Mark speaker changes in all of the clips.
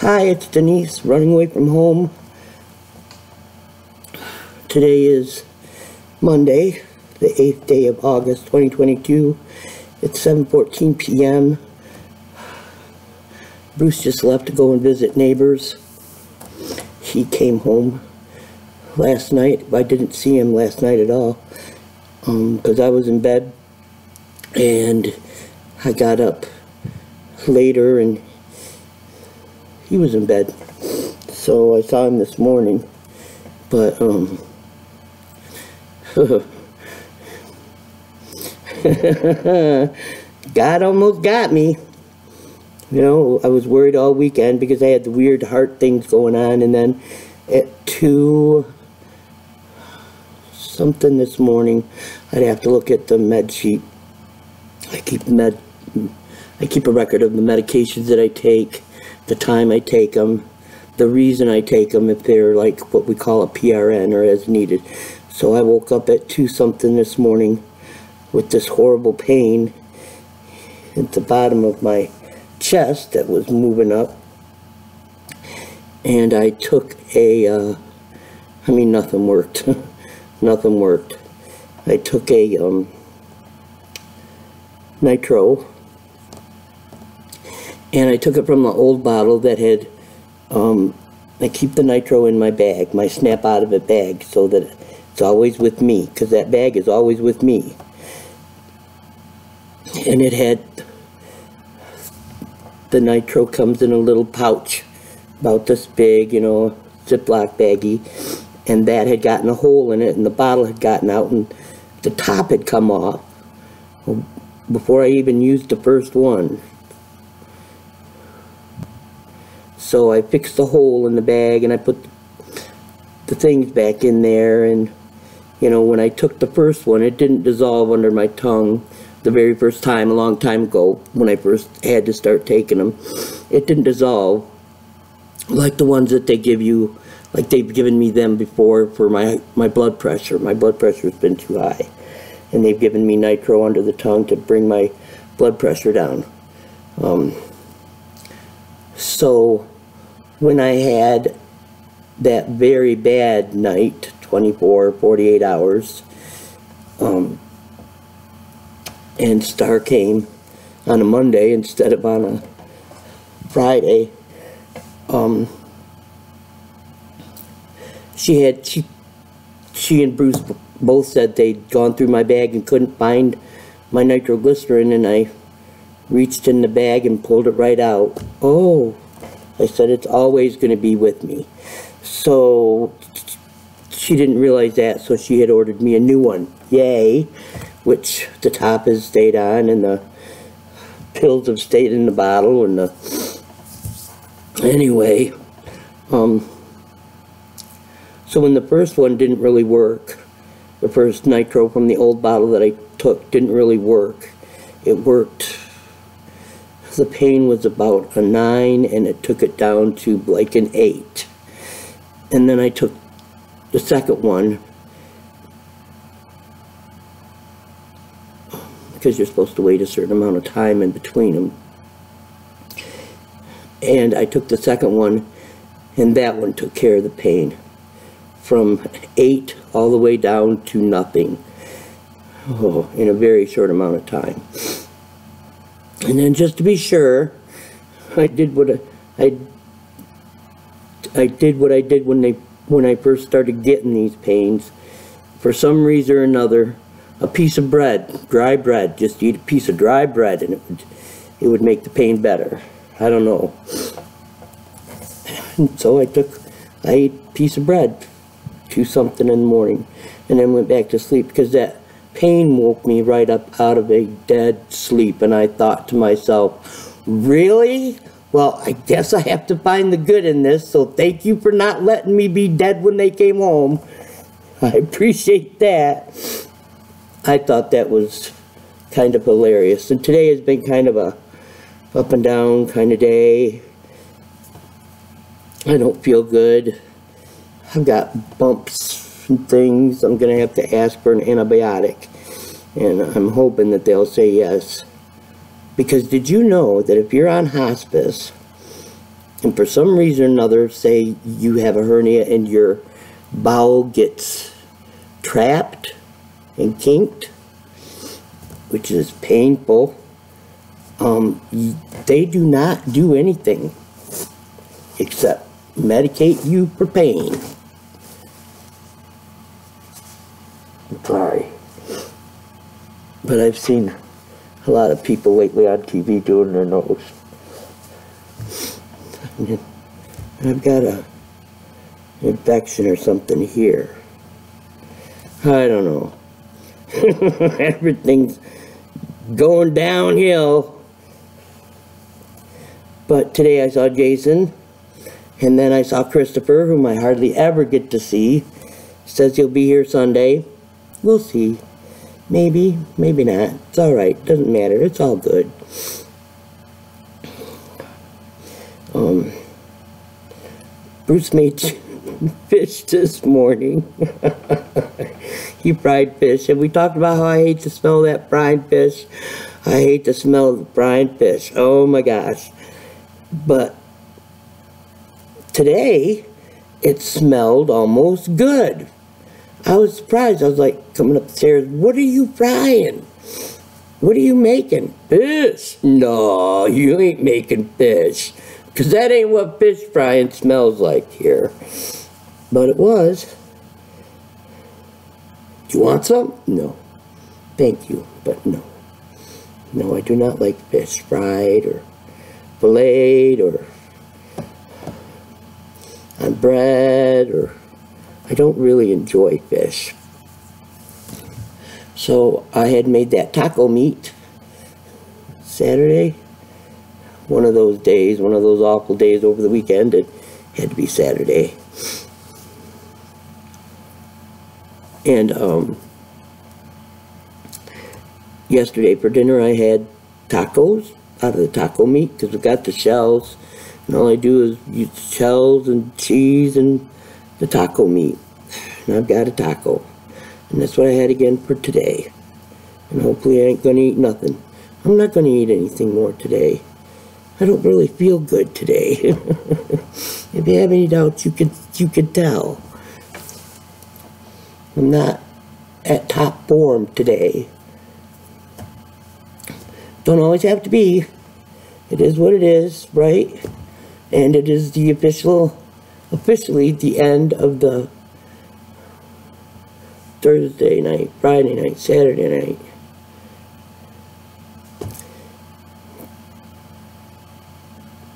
Speaker 1: Hi, it's Denise, running away from home. Today is Monday, the 8th day of August, 2022. It's 7:14 p.m. Bruce just left to go and visit neighbors. He came home last night. I didn't see him last night at all because I was in bed, and I got up later and he was in bed, so I saw him this morning. But God almost got me. You know, I was worried all weekend because I had the weird heart things going on, and then at 2 something this morning, I'd have to look at the med sheet. I keep a record of the medications that I take, the time I take them, the reason I take them, if they're like what we call a PRN or as needed. So I woke up at 2 something this morning with this horrible pain at the bottom of my chest that was moving up, and I took a nothing worked. Nothing worked. I took a nitro, and I took it from the old bottle that had I keep the nitro in my bag, my snap out of it bag, so that it's always with me, because that bag is always with me. And it had, the nitro comes in a little pouch about this big, you know, Ziploc baggie, and that had gotten a hole in it, and the bottle had gotten out, and the top had come off before I even used the first one. So I fixed the hole in the bag, and I put the things back in there, and you know, when I took the first one, it didn't dissolve under my tongue the very first time, a long time ago, when I first had to start taking them. It didn't dissolve like the ones that they give you, like they've given me them before for my blood pressure. My blood pressure has been too high, and they've given me nitro under the tongue to bring my blood pressure down. So when I had that very bad night, 24, 48 hours, and Star came on a Monday instead of on a Friday, she and Bruce both said they'd gone through my bag and couldn't find my nitroglycerin, and I reached in the bag and pulled it right out. Oh, I said, it's always going to be with me. So she didn't realize that, so she had ordered me a new one. Yay! Which the top has stayed on, and the pills have stayed in the bottle, and the... Anyway, so when the first one didn't really work, the first nitro from the old bottle that I took didn't really work. It worked, the pain was about a 9, and it took it down to like an 8. And then I took the second one, because you're supposed to wait a certain amount of time in between them. And I took the second one, and that one took care of the pain. From 8 all the way down to nothing. Oh, in a very short amount of time. And then just to be sure, I did what I did when I first started getting these pains. For some reason or another, a piece of bread, dry bread, just eat a piece of dry bread, and it would make the pain better. I don't know. And so I ate a piece of bread, 2 something in the morning, and then went back to sleep, because that pain woke me right up out of a dead sleep, and I thought to myself, really? Well, I guess I have to find the good in this, so thank you for not letting me be dead when they came home. I appreciate that. I thought that was kind of hilarious. And today has been kind of a up and down kind of day. I don't feel good. I've got bumps and things. I'm going to have to ask for an antibiotic. And I'm hoping that they'll say yes. Because did you know that if you're on hospice and for some reason or another, say you have a hernia and your bowel gets trapped and kinked, which is painful, they do not do anything except medicate you for pain. I'm sorry. But I've seen a lot of people lately on TV doing their nose. And I've got an infection or something here. I don't know. Everything's going downhill. But today I saw Jason, and then I saw Christopher, whom I hardly ever get to see. Says he'll be here Sunday. We'll see. Maybe, maybe not. It's alright. Doesn't matter. It's all good. Bruce made fish this morning. He fried fish. And we talked about how I hate the smell of that fried fish. I hate the smell of the fried fish. Oh my gosh. But today, it smelled almost good. I was surprised. I was like, coming up the stairs, what are you frying? What are you making? Fish. No, you ain't making fish. Because that ain't what fish frying smells like here. But it was. Do you want some? No. Thank you, but no. No, I do not like fish fried or filleted or on bread, or I don't really enjoy fish. So I had made that taco meat Saturday. One of those days, one of those awful days over the weekend. It had to be Saturday. And yesterday for dinner I had tacos out of the taco meat, because we've got the shells, and all I do is use shells and cheese and the taco meat, and I've got a taco, and that's what I had again for today. And hopefully I ain't gonna eat nothing. I'm not gonna eat anything more today. I don't really feel good today. If you have any doubts, you can tell. I'm not at top form today. Don't always have to be. It is what it is, right? And it is the officially the end of the Thursday night, Friday night, Saturday night.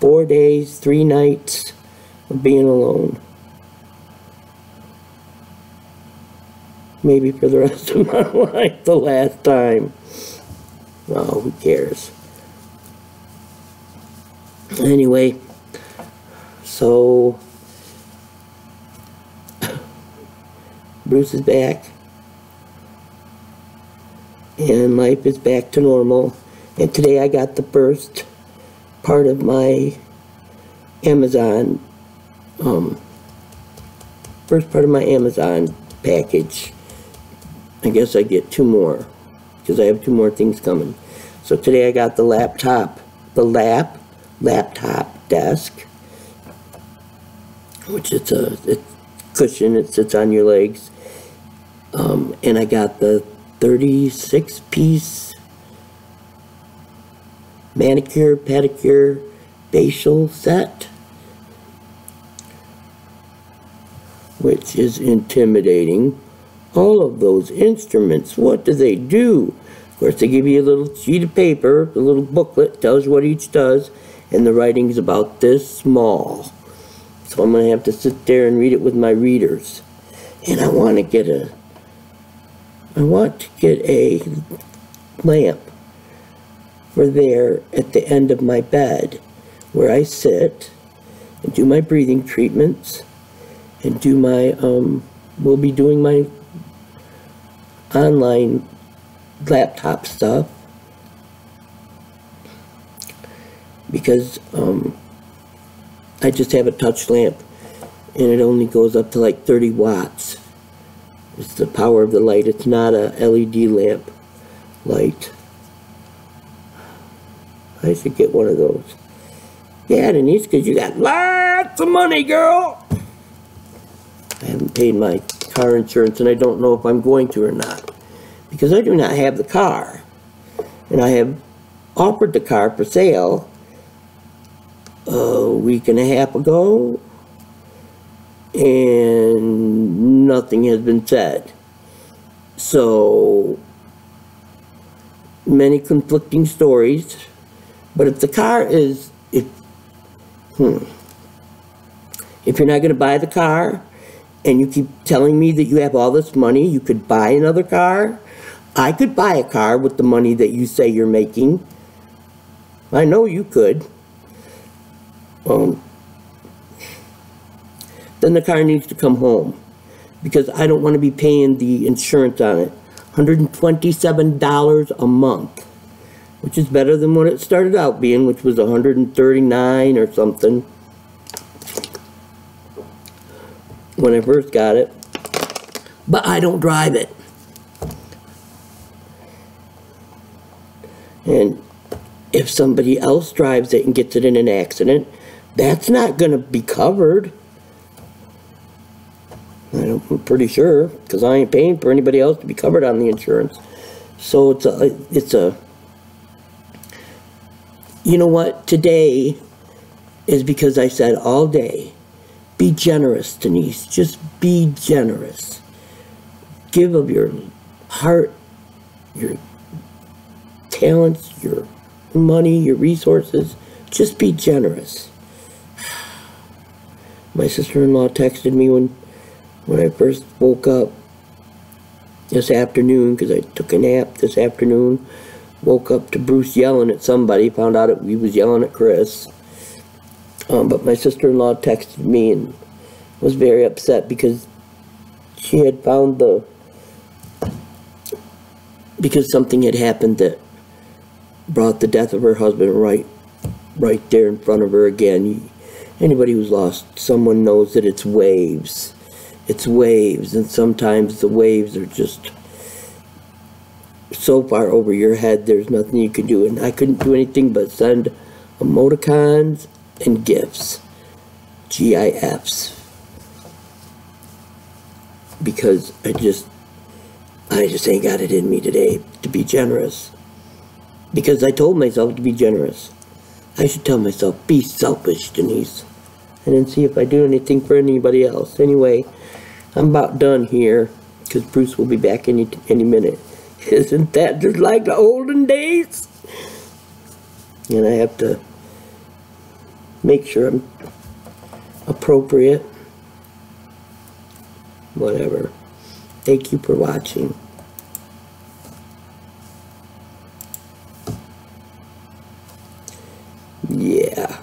Speaker 1: Four days, 3 nights of being alone. Maybe for the rest of my life, the last time. Oh, who cares? Anyway, so Bruce is back, and life is back to normal. And today I got the first part of my Amazon, package. I guess I get 2 more, because I have 2 more things coming. So today I got the laptop desk, which it's a cushion, it sits on your legs. And I got the 36-piece manicure, pedicure, facial set, which is intimidating. All of those instruments, what do they do? Of course, they give you a little sheet of paper, a little booklet, tells you what each does, and the writing's about this small. So I'm going to have to sit there and read it with my readers. And I want to get a lamp for there at the end of my bed, where I sit and do my breathing treatments and do my, we'll be doing my online laptop stuff, because I just have a touch lamp and it only goes up to like 30 watts. It's the power of the light. It's not a LED lamp light. I should get one of those. Yeah, Denise, because you got lots of money, girl. I haven't paid my car insurance, and I don't know if I'm going to or not, because I do not have the car. And I have offered the car for sale a week and a half ago, and nothing has been said. So, many conflicting stories. But if the car is, if you're not going to buy the car, and you keep telling me that you have all this money, you could buy another car. I could buy a car with the money that you say you're making. I know you could. Then the car needs to come home, because I don't want to be paying the insurance on it. $127 a month, which is better than what it started out being, which was $139 or something when I first got it. But I don't drive it. And if somebody else drives it and gets it in an accident, that's not going to be covered. I'm pretty sure, because I ain't paying for anybody else to be covered on the insurance. So it's a you know what? Today is because I said all day, be generous, Denise. Just be generous. Give of your heart, your talents, your money, your resources. Just be generous. My sister-in-law texted me when I first woke up this afternoon, because I took a nap this afternoon. Woke up to Bruce yelling at somebody. Found out he was yelling at Chris. But my sister-in-law texted me and was very upset because she had found because something had happened that brought the death of her husband right there in front of her again. Anybody who's lost someone knows that it's waves. It's waves, and sometimes the waves are just so far over your head, there's nothing you can do. And I couldn't do anything but send emoticons and GIFs. GIFs. Because I just ain't got it in me today to be generous. Because I told myself to be generous. I should tell myself, be selfish, Denise. And then see if I do anything for anybody else. Anyway, I'm about done here, because Bruce will be back any minute. Isn't that just like the olden days? And I have to make sure I'm appropriate. Whatever. Thank you for watching. Yeah.